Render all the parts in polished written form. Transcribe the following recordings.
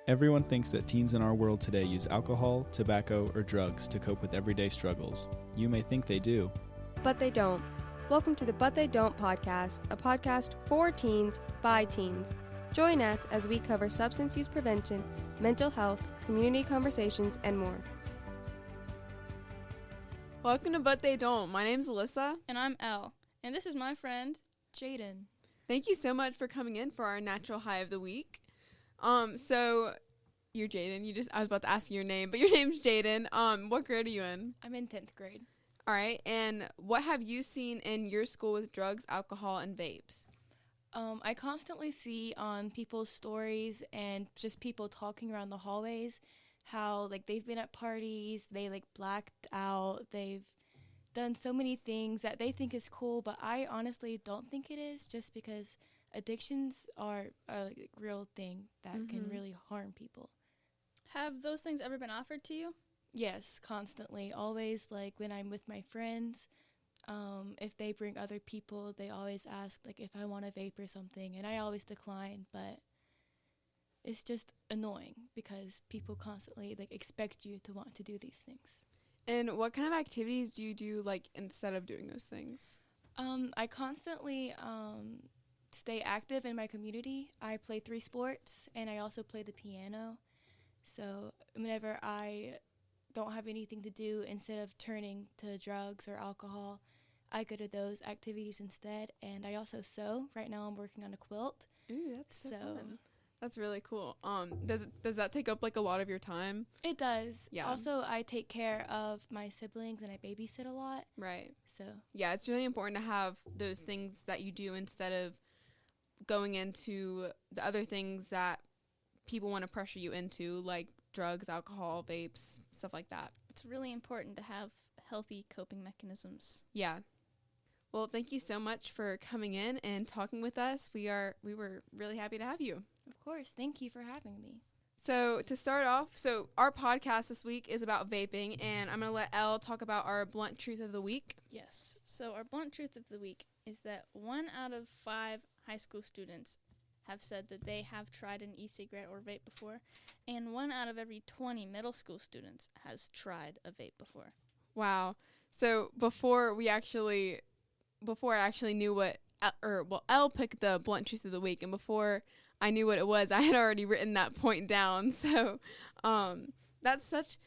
Everyone thinks that teens in our world today use alcohol, tobacco, or drugs to cope with everyday struggles. You may think they do. But they don't. Welcome to the But They Don't podcast, a podcast for teens, by teens. Join us as we cover substance use prevention, mental health, community conversations, and more. Welcome to But They Don't. My name's Alyssa. And I'm Elle. And this is my friend, Jaden. Thank you so much for coming in for our natural high of the week. So you're Jaden. I was about to ask you your name, but your name's Jaden. What grade are you in? I'm in 10th grade. All right. And what have you seen in your school with drugs, alcohol, and vapes? I constantly see on people's stories and just people talking around the hallways how, they've been at parties, they, blacked out, they've done so many things that they think is cool, but I honestly don't think it is, just because addictions are a real thing that can really harm people. have those things ever been offered to you? Yes, constantly. Always, when I'm with my friends, if they bring other people, they always ask, if I want a vape or something, and I always decline, but it's just annoying because people constantly, expect you to want to do these things. And what kind of activities do you do, instead of doing those things? I constantly stay active in my community. I play 3 sports, and I also play the piano. So whenever I don't have anything to do, instead of turning to drugs or alcohol, I go to those activities instead. And I also sew. Right now I'm working on a quilt. Ooh, that's so fun. That's really cool. Does that take up a lot of your time? It does. Yeah. Also, I take care of my siblings and I babysit a lot. Right. So yeah, it's really important to have those things that you do instead of going into the other things that people want to pressure you into, like drugs, alcohol, vapes, stuff like that. It's really important to have healthy coping mechanisms. Yeah. Well, thank you so much for coming in and talking with us. We were really happy to have you. of course, thank you for having me. So to start off, our podcast this week is about vaping, and I'm going to let Elle talk about our blunt truth of the week. Yes. So our blunt truth of the week is that 1 out of 5 high school students have said that they have tried an e-cigarette or vape before, and 1 out of every 20 middle school students has tried a vape before. Wow. So before I actually knew what, Elle picked the blunt truth of the week, and before I knew what it was, I had already written that point down. So it's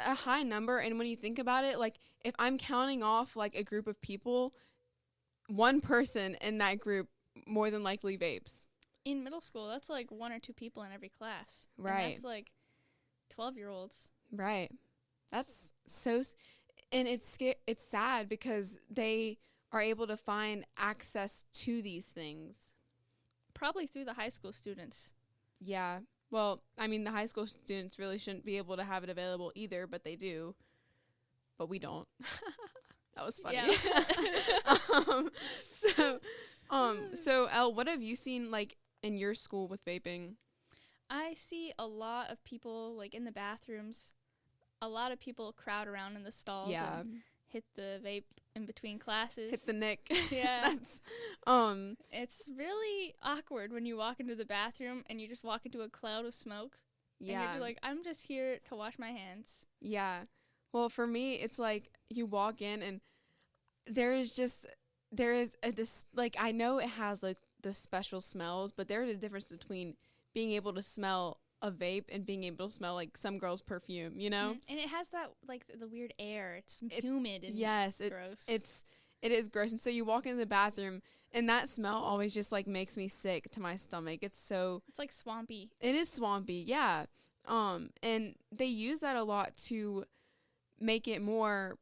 a high number, and when you think about it, if I'm counting off a group of people, one person in that group more than likely vapes. In middle school, that's 1 or 2 people in every class. Right. And that's 12-year-olds. Right. That's so, and it's sad because they are able to find access to these things. Probably through the high school students. Yeah. Well, I mean, the high school students really shouldn't be able to have it available either, but they do. But we don't. That was funny. Yeah. So Elle, what have you seen in your school with vaping? I see a lot of people in the bathrooms. A lot of people crowd around in the stalls and hit the vape in between classes. Hit the nick. Yeah. That's It's really awkward when you walk into the bathroom and you just walk into a cloud of smoke. yeah. And you're just I'm just here to wash my hands. Yeah. Well, for me, it's you walk in and there is I know it has the special smells, but there's a difference between being able to smell a vape and being able to smell some girl's perfume, you know? Mm-hmm. And it has that the weird air. It's humid and gross. It is gross. And so you walk into the bathroom and that smell always just makes me sick to my stomach. It's swampy. It is swampy, yeah. And they use that a lot to make it more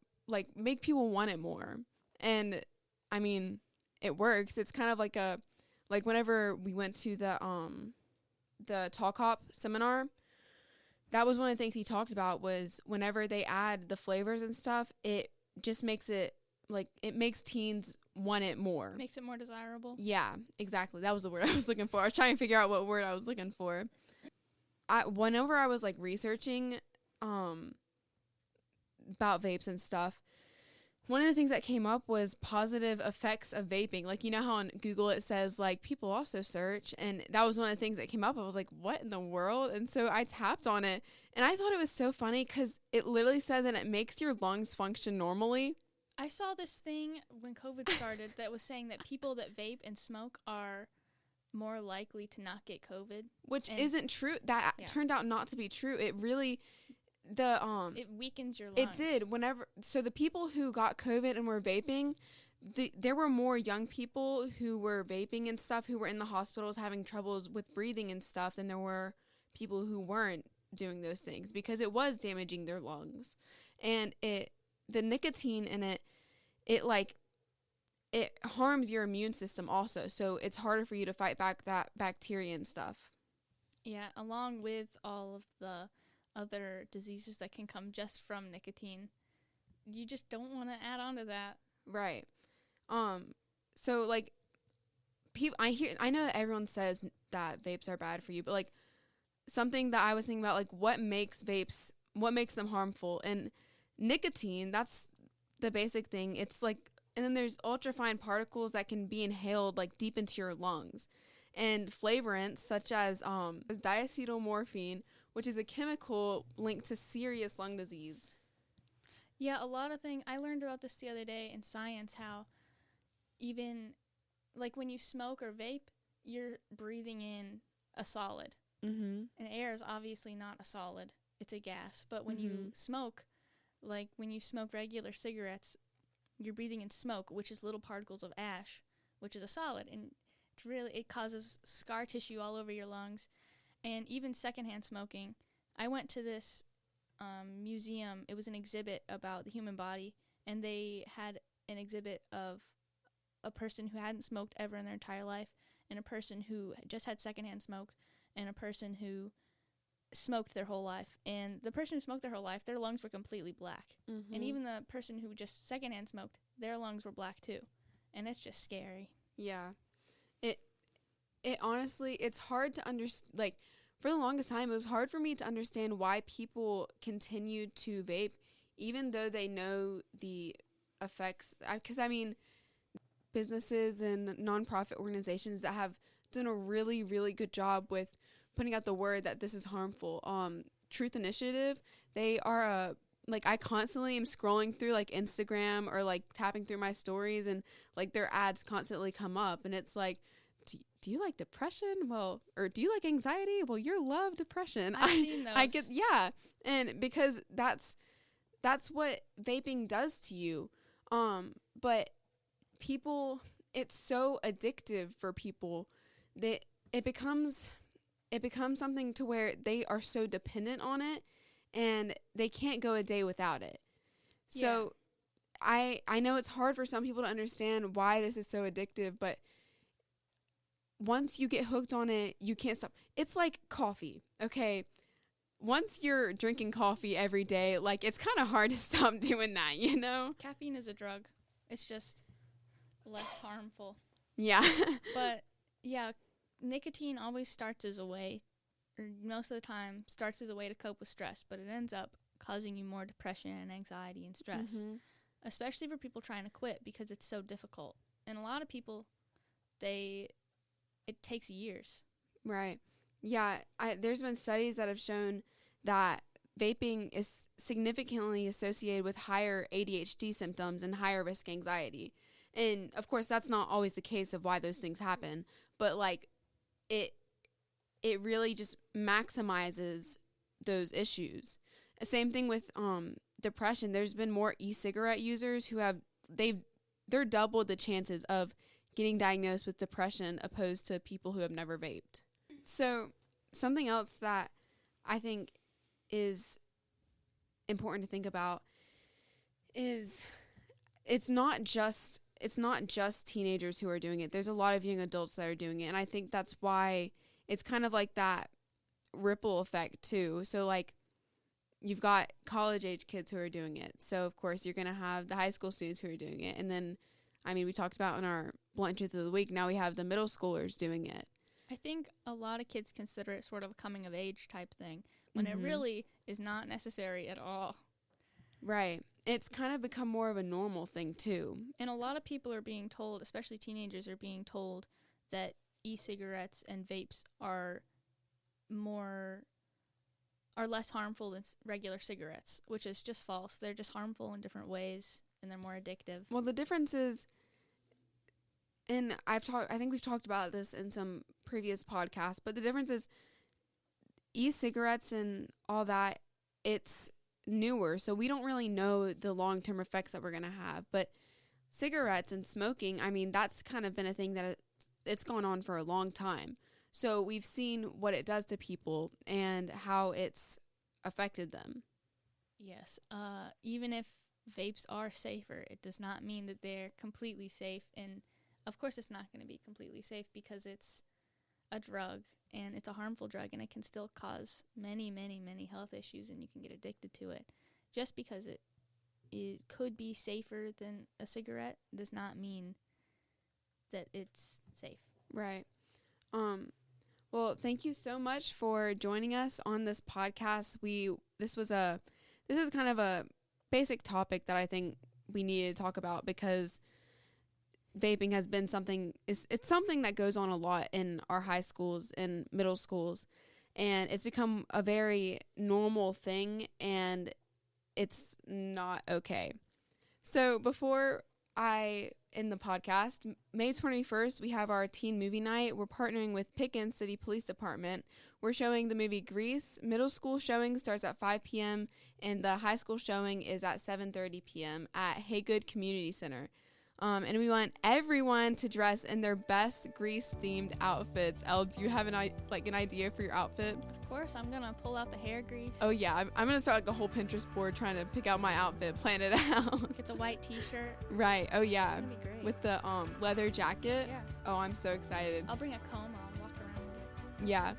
make people want it more. And I mean, it works. It's kind of whenever we went to the Talk Hop seminar, that was one of the things he talked about was whenever they add the flavors and stuff, it just makes it it makes teens want it more. Makes it more desirable. Yeah, exactly. That was the word I was looking for. I was trying to figure out what word I was looking for. Whenever I was researching about vapes and stuff, one of the things that came up was positive effects of vaping. Like, you know how on Google it says, like, people also search, and that was one of the things that came up. I was like, what in the world? And so I tapped on it, and I thought it was so funny because it literally said that it makes your lungs function normally. I saw this thing when COVID started that was saying that people that vape and smoke are more likely to not get COVID. Which isn't true. That turned out not to be true. It really... it weakens your lungs. It did. So the people who got COVID and were vaping, there were more young people who were vaping and stuff who were in the hospitals having troubles with breathing and stuff than there were people who weren't doing those things because it was damaging their lungs. And the nicotine in it harms your immune system also. So it's harder for you to fight back that bacteria and stuff. Yeah, along with all of the other diseases that can come just from nicotine. You just don't want to add on to that. Right. So like I know that everyone says that vapes are bad for you, but like something that I was thinking about, like what makes them harmful? And nicotine, that's the basic thing. It's like, and then there's ultrafine particles that can be inhaled like deep into your lungs. And flavorants such as diacetylmorphine, which is a chemical linked to serious lung disease. Yeah, a lot of things. I learned about this the other day in science, how even like when you smoke or vape, you're breathing in a solid. Mm-hmm. And air is obviously not a solid. It's a gas. But when you smoke, like when you smoke regular cigarettes, you're breathing in smoke, which is little particles of ash, which is a solid. And it causes scar tissue all over your lungs. And even secondhand smoking. I went to this museum. It was an exhibit about the human body, and they had an exhibit of a person who hadn't smoked ever in their entire life, and a person who just had secondhand smoke, and a person who smoked their whole life. And the person who smoked their whole life, their lungs were completely black. Mm-hmm. And even the person who just secondhand smoked, their lungs were black too. And it's just scary. Yeah. It honestly, it's hard to understand. Like, for the longest time, it was hard for me to understand why people continued to vape, even though they know the effects. Because, I mean, businesses and nonprofit organizations that have done a really, really good job with putting out the word that this is harmful. Truth Initiative, they are I constantly am scrolling through, like, Instagram or, like, tapping through my stories, and, like, their ads constantly come up. And it's like, do you like depression? Well, or do you like anxiety? Well, you love depression. I've seen those. And because that's what vaping does to you. But people, it's so addictive for people that it becomes something to where they are so dependent on it and they can't go a day without it. Yeah. So I know it's hard for some people to understand why this is so addictive, but once you get hooked on it, you can't stop. It's like coffee, okay? Once you're drinking coffee every day, like, it's kind of hard to stop doing that, you know? Caffeine is a drug. It's just less harmful. Yeah. But, yeah, nicotine always starts as a way, or most of the time, starts as a way to cope with stress, but it ends up causing you more depression and anxiety and stress, especially for people trying to quit because it's so difficult. And a lot of people, it takes years. Right. Yeah. There's been studies that have shown that vaping is significantly associated with higher ADHD symptoms and higher risk anxiety. And of course, that's not always the case of why those things happen, but like it really just maximizes those issues. Same thing with depression. There's been more e-cigarette users who they're doubled the chances of getting diagnosed with depression opposed to people who have never vaped. So something else that I think is important to think about is it's not just teenagers who are doing it. There's a lot of young adults that are doing it, and I think that's why it's kind of like that ripple effect too. So like you've got college age kids who are doing it. So of course you're going to have the high school students who are doing it, and then we talked about in our Blunt Truth of the Week, now we have the middle schoolers doing it. I think a lot of kids consider it sort of a coming of age type thing when it really is not necessary at all. Right. It's kind of become more of a normal thing too. And a lot of people are being told, especially teenagers, are being told that e-cigarettes and vapes are less harmful than regular cigarettes, which is just false. They're just harmful in different ways, and they're more addictive. Well, the difference is, and I think we've talked about this in some previous podcasts, but the difference is e-cigarettes and all that, it's newer, so we don't really know the long-term effects that we're going to have. But cigarettes and smoking, I mean, that's kind of been a thing that it's gone on for a long time. So we've seen what it does to people and how it's affected them. Yes. Even if vapes are safer, it does not mean that they're completely safe. And of course it's not going to be completely safe because it's a drug and it's a harmful drug, and it can still cause many, many, many health issues, and you can get addicted to it. Just because it could be safer than a cigarette does not mean that it's safe. Right. Well, thank you so much for joining us on this podcast. This is kind of a basic topic that I think we needed to talk about, because vaping has been it's something that goes on a lot in our high schools and middle schools, and it's become a very normal thing, and it's not okay. So before I end the podcast, May 21st, we have our teen movie night. We're partnering with Pickens City Police Department. We're showing the movie Grease. Middle school showing starts at 5 p.m. and the high school showing is at 7:30 p.m. at Haygood Community Center. And we want everyone to dress in their best Grease-themed outfits. Elle, do you have an idea for your outfit? Of course, I'm going to pull out the hair grease. Oh, yeah. I'm going to start a whole Pinterest board trying to pick out my outfit, plan it out. It's a white t-shirt. Right. Oh, yeah. It's going to be great. With the leather jacket. Yeah. Oh, I'm so excited. I'll bring a comb. I'll walk around with it. Yeah.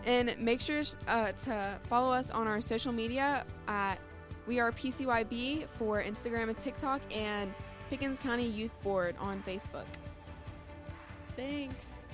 And make sure to follow us on our social media at We Are PCYB for Instagram and TikTok, and Pickens County Youth Board on Facebook. Thanks.